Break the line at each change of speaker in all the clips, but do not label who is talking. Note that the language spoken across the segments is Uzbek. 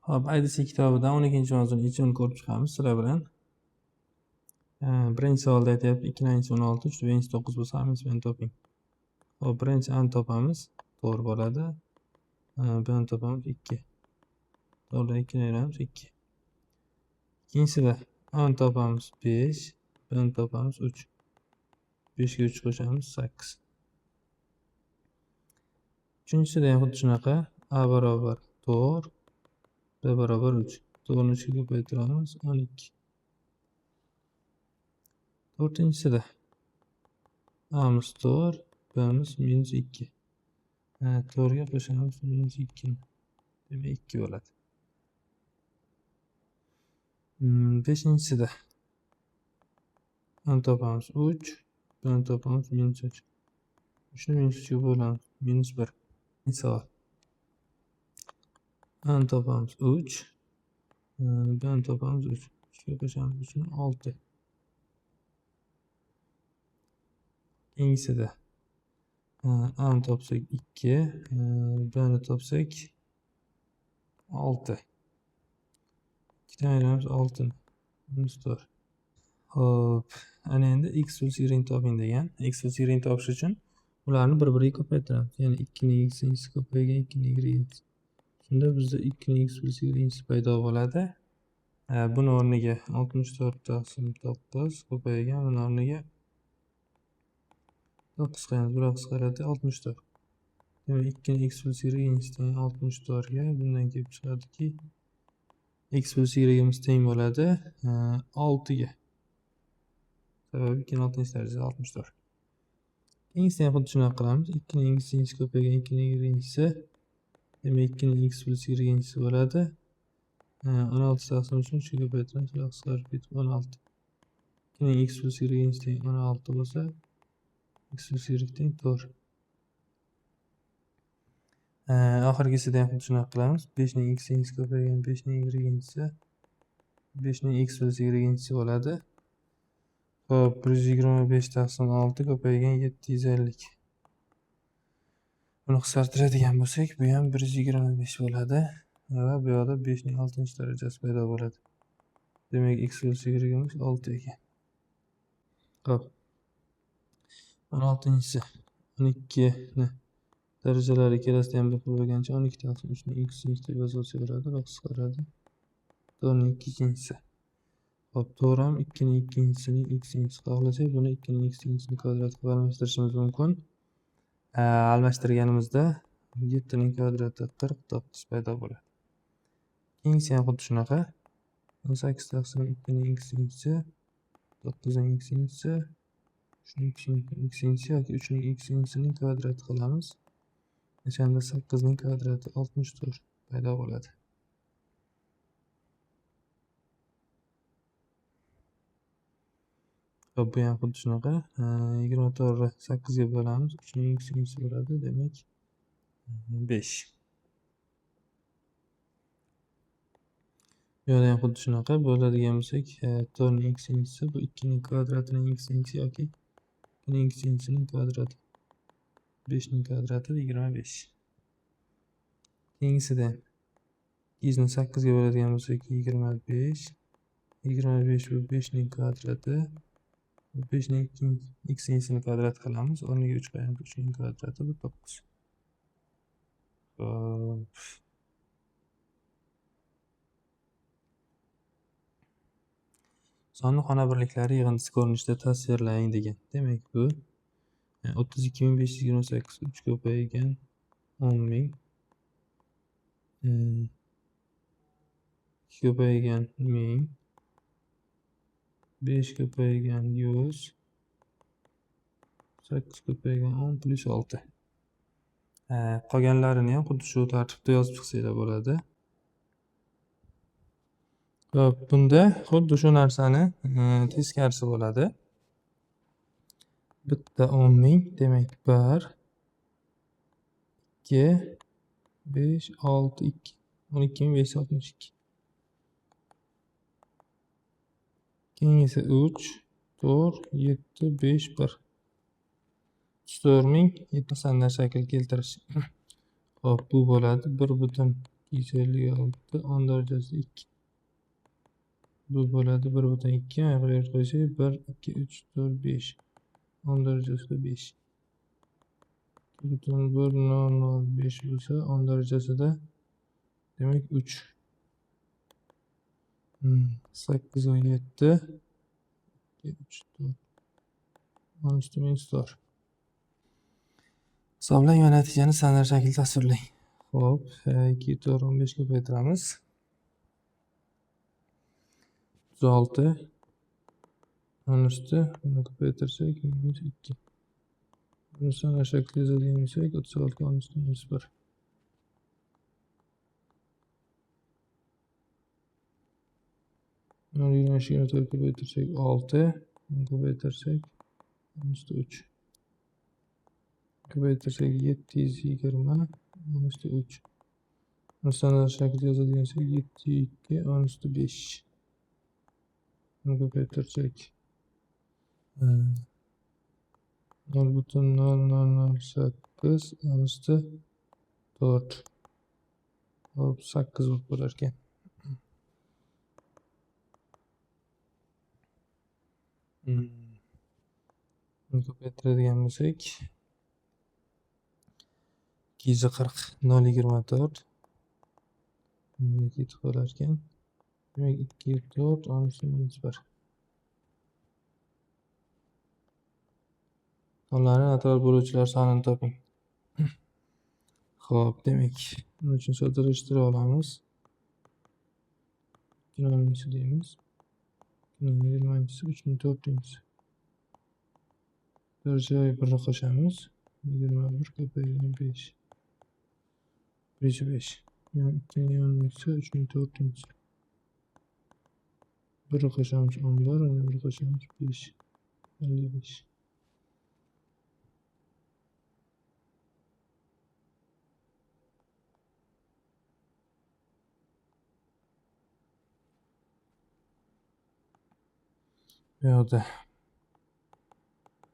Hop, IDC kitobidan 12-mavzuni yechimini ko'rib chiqamiz sizlar bilan. Birinchi savolda aytyapti 2-16 3-9 bo'lsa hammasi bilan toping. Hop, birinchi A ni topamiz, to'g'ri bo'ladi. B ni topamiz 2. To'g'ri, 2 ni ayiramiz 2. Ikkinchisida A ni topamiz 5, B ni topamiz 3. 5 ga 3 qo'shamiz 8. Uchinchisida ham xuddi shunaqa. A barobar 4, B barobar 3. 4 ni 3 ga ko'paytiramiz 12. To'rtinchisida A'miz 4, B'miz -2. 4 ga qo'shamiz -2. Demak 2 bo'ladi. Beshinchisida A ni topamiz 3, B ni topamiz -3. 3 ni -3 ga bo'lamiz -1. Savol. A ni topamiz 3, B ni topamiz 3. 3 ga qo'shamiz 3 ni 6. Keyingisida A ni topsak 2, B ni topsak 6. 2 dan ayiramiz 6 ni. -4. Hop, ana endi x plus y toping degan. X plus y topish uchun ularni bir-biriga ko'paytiramiz. Ya'ni 2 ning x ko'paygan 2 ning y. Shunda bizda 2 ning x plus y paydo bo'ladi. Buni o'rniga 64 taqsim 9 ko'paygan, buni o'rniga 9 qo'yamiz. 1 qisqaradi 64. Demak 2 ning x plus y teng 64 ga bundan kelib chiqadiki x plus y'imiz teng bo'ladi 6 ga. Sababi 2 ning 6-darajasi 64. Keyingisini ham xuddi shunaqa qilamiz. 2 ning x ko'paygan 2 ning y'si. Demak 2 ning x plus y'si bo'ladi. 16 taqsim 3 ga ko'paytiramiz. Qisqarib ketib 16. 2 ning x plus y teng 16 bo'lsa x plus y teng 4. Oxirgisida ham xuddi shunaqa qilamiz. 5 ning x ko'paygan 5 ning y'si 5 ning x plus y'si bo'ladi. Hop, 125 taqsim 6 ko'paygan 750. Buni qisqartiradigan bo'lsak, bu ham 125 bo'ladi va bu yoqda 5 ning 6-darajasi paydo bo'ladi. Demak x plus y'imiz 6 ekan. Hop. 16-si 12 ni darajalari ikkalasida ham 1 bo'lgancha 12 taqsim 3 ning x deb yozilsa bo'ladi va qisqaradi. 4 ning 2-si. Hop, to'g'ri ham 2 ning 2-sining x-ni xohlasak, buni 2 ning x-ni kvadratiga almashtirishimiz mumkin. Almashtirganimizda 7 ning kvadrati 49 paydo bo'ladi. Keyingisi ham xuddi shunaqa. 18 taqsim 2 ning x-si 9 ning x-si 3 ning x-si yoki 3 ning x-ni kvadrati qilamiz. O'shanda 8 ning kvadrati 64 paydo bo'ladi. Bu ham xuddi shunaqa. 24 ni 8 ga bo'lamiz. 3 ning x bo'ladi. Demak 5. Bu yerda ham xuddi shunaqa bo'ladigan bo'lsak, 4 ning x bu 2 ning kvadratining x yoki 2 ning x-ning kvadrati. 5 ning kvadrati 25. Keyingisida 2 ni 8 ga bo'ladigan bo'lsak 25. 25 bu 5 ning kvadrati. 5 ning x-ni kvadrat qilamiz. O'rniga 3 qo'yamiz. 3 ning kvadrati bu 9. Hop. Sonli xona birliklari yig'indisi ko'rinishida tasvirlang degan. Demak bu 32528 3 ko'paygan 10000 2 ko'paygan 1000 5 ko'paygan 100 8 ko'paygan 10 plus 6. Qolganlarini ham xuddi shu tartibda yozib chiqsanglar bo'ladi. Hop, bunda xuddi shu narsani teskarisi bo'ladi. Bitta 10000 demak 1 2 5 6 2 12562. Keyingisi 3 4 7 5 1. 34000 70 shakl keltirish. Hop, bu bo'ladi 1 butun 256 10 darajasi 2. Bu bo'ladi 1/2. Ayrib qo'ysak 1 2 3 4 5. 10 darajasida 5. 2,105 bo'lsa 10 darajasida demak 3. 8 va 7 3 4 13 minus 4. Hisoblang va natijani standart shaklda tasvirlang. Xo'p, 2 4 15 ko'paytiramiz. 36 buni ko'paytirsak minus 2. Buni standart shaklda yozadigan bo'lsak 36 minus 1. Mana 24 ko'paytirsak 6, buni ko'paytirsak minus 3. Ko'paytirsak 720 minus 3. Buni standart shaklda yozadigan bo'lsak 72 minus 5. Buni ko'paytirsak 0,0008 minus 4. Hop 8 bo'lib bo'lar ekan. Buni ko'paytiradigan bo'lsak 240 0,24 ketib qolar ekan. Demak 2,4 minus 1. Sonlarning natural bo'luvchilar sonini toping. Xo'p, demak, buni uchun soddalashtirib olamiz. 2 deymiz. 20-si 3/4. Bir joy 1 qo'shamiz. 21 ko'paygan 5. 5. Yani 2-si 3/4. 1 qo'shamiz 11, 1 qo'shamiz 5. 55. Bu yoqda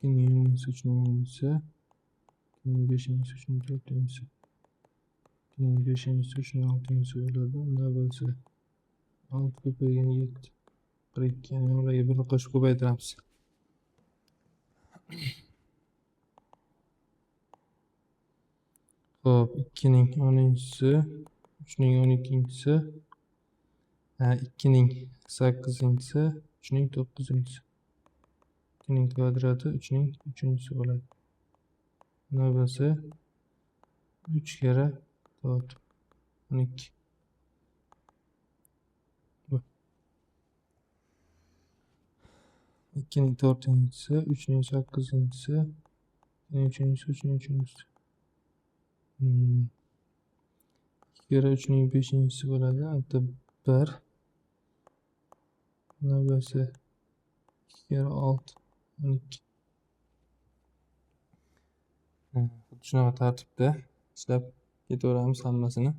2-si 3/4. 5-si 3/4. 5-si 3/6 bo'ladi. Unda bo'lsa 6 ko'paygan 7. 42. Yani ularga 1 qo'shib ko'paytiramiz. Xo'p, 2ning 10-si, 3ning 12-si, 2ning 8-si, 3ning 9-si. 2ning kvadrati 3ning 3-si bo'ladi. Buna bo'lsa 3 kere 4 12. 2ning 4-si, 3ning 8-si, 2ning 3-si, 3ning 3-si. 2 kere 3ning 5-si bo'ladi. Albatta 1. Buna bo'lsa 2 kere 6 12. Xuddi shunaqa tartibda ishlab ketaveramiz hammasini.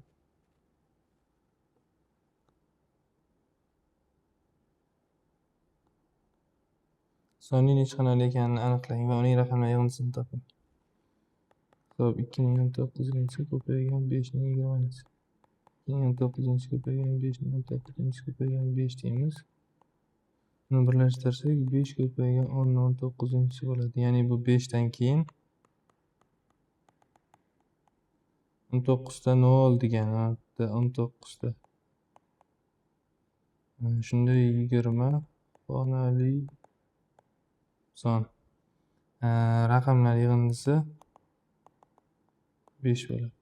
Sonning necha xonali ekanini aniqlang va uning raqamlar yig'indisini toping. Xo'p, 2ning 19-si ko'paygan 5ning 20-si. 2ning 19-si ko'paygan 5ning 19-si ko'paygan 5 deymiz. Buni birlashtirsak 5 ko'paygan 10ning 19-si bo'ladi. Ya'ni bu 5 dan keyin 19 da 0 degani, 19 da. Shunda 20 xonali son. Raqamlar yig'indisi 5 bo'ladi.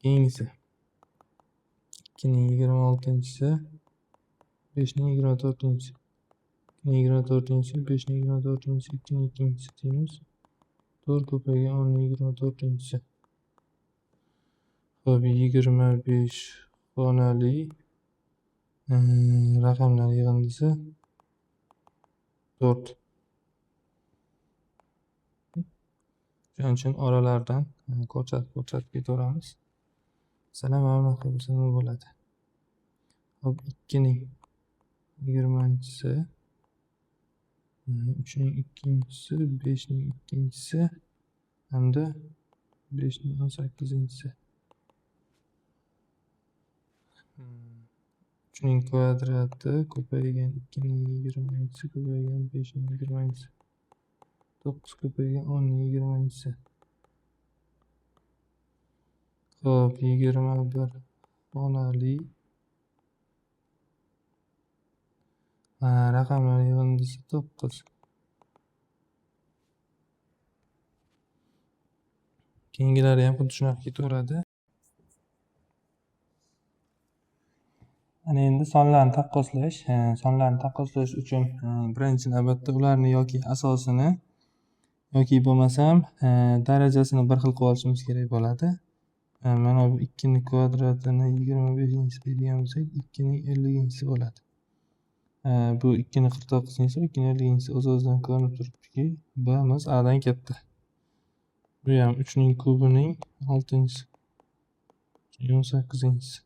Keyingisi 2ning 26-si, 5ning 24-si. 2ning 24-si, 5ning 24-si, 2ning 2-si deymiz. 4 ko'paygan 10ning 24-si. Xo'p, 25 xonali raqamlar yig'indisi 4. Shuning uchun oralardan ko'rsatib ketaveramiz. Masalan, mana bunaqa bo'lsa nima bo'ladi? Xo'p, 2ning 20-si, 3ning 2-si, 5ning 2-si hamda 5ning 18-si. 3'ning kvadrati ko'paygan 2'ning 20'si ko'paygan 5'ning 20'si 9 ko'paygan 10'ning 20'si. Xo'p, 21 xonali raqamlar yig'indisi 9. Keyingilari ham xuddi shunaqa ketaveradi. Ana endi sonlarni taqqoslash. Sonlarni taqqoslash uchun birinchi navbatda ularni yoki asosini yoki bo'lmasam darajasini bir xil qilib olishimiz kerak bo'ladi. Mana bu 2 ning kvadratini 25 deydigan bo'lsak, 2 ning 50 bo'ladi. Bu 2 ning 49-si, 2 ning 50-si o'z-o'zidan ko'rinib turibdiki, bimiz a dan katta. Bu ham 3 ning kubining 6-si, 18-si,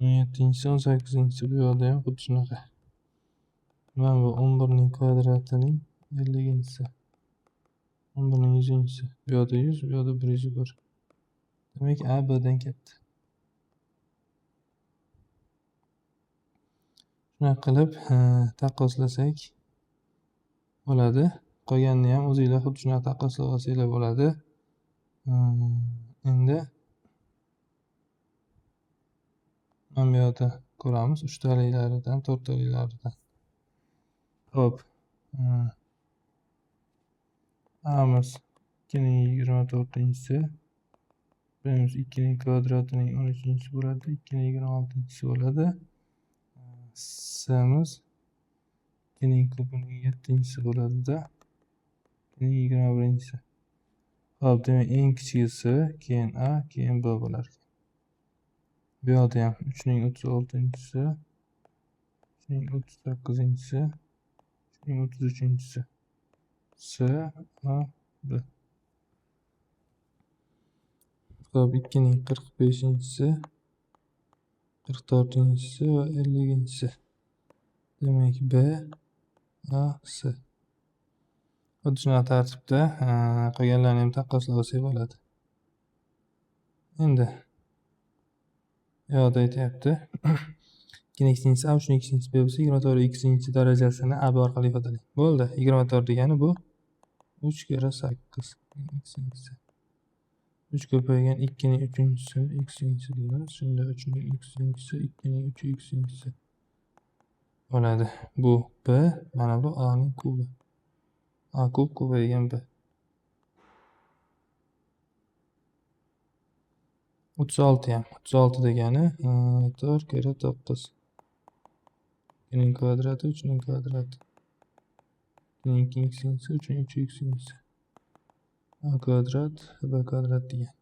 17-si, 18-si. Bu yoqda ham xuddi shunaqa. Mana bu 11 ning kvadratining 50-si, 11 ning 100-si. Bu yoqda 100, bu yoqda 101. Demak, a bdan katta. Shunaqa qilib taqqoslasak bo'ladi. Qolganini ham o'zingizlar xuddi shunaqa taqqoslab olsanglar bo'ladi. Endi mana bu yoqda ko'ramiz 3 taliklaridan 4 taliklaridan. Xo'p. Amiz 2 ning 24-si, bimiz 2 ning kvadratining 13-si bo'ladi, 2 ning 26-si bo'ladi. S'imiz 2 ning kubining 7-si bo'ladi-da, 2 ning 21-si. Xo'p, demak eng kichigisi, keyin a, keyin b bo'lar ekan. Bu yoqda ham 3 ning 36-si, 3 ning 38-si, 3 ning 33-si. S, a, b. Xo'p, 2 ning 45-si, 44-si va 50-si. Demak, b, a, s. Xuddi shunaqa tartibda qolganlarini ham taqqoslab olsak bo'ladi. Endi bu yoqda aytyapti 2 ning ikkinchisi a, 3 ning ikkinchisi b bo'lsa 24 ikkinchi darajasini a b orqali ifodalang. Bo'ldi. 24 degani bu 3 kira 8 ikkinchisi. 3 ko'paygan 2 ning 3-si ikkinchisi deymiz. Shunda 3 ning ikkinchisi, 2 ning 3 ikkinchisi bo'ladi. Bu b, mana bu a ning kubi. A kub ko'paygan b. 36 ham. 36 degani 4 kira 9. 2 ning kvadrati, 3 ning kvadrati. 2 ning ikkinchisi, 3 ning 3 ikkinchisi. A kvadrat, b kvadrat degan.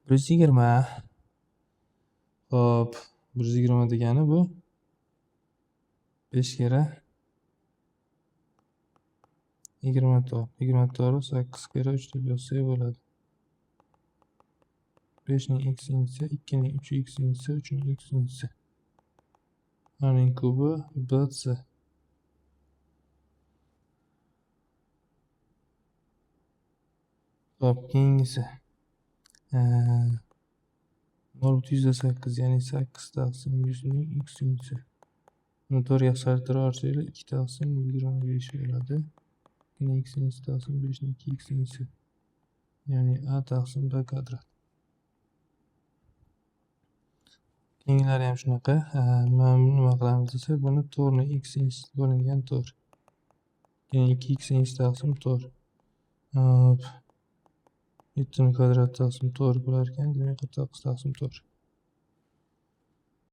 120. Xo'p, 120 degani bu 5 kira 24. 24 8 kira 3 deb yozsak bo'ladi. 5 ning ikkinchisi, 2 ning 3 ikkinchisi, 3 ning ikkinchisi. A ning kubi b, c. Xo'p, keyingisi 0.8, ya'ni 8 taqsim 100 ning ikkinchisi. Buni 4 ga qisqartirib olsanglar 2 taqsim 25 bo'ladi. 2 ning ikkinchisi taqsim 5 ning ikkinchisi. Ya'ni a taqsim b kvadrat. Keyingilari ham shunaqa. Mana buni nima qilamiz desak, buni 4 ning ikkinchisi bo'lingan 4. Keyin 2 ikkinchisi taqsim 4. 7 ning kvadrati taqsim 4 bo'lar ekan. Demak 49 taqsim 4.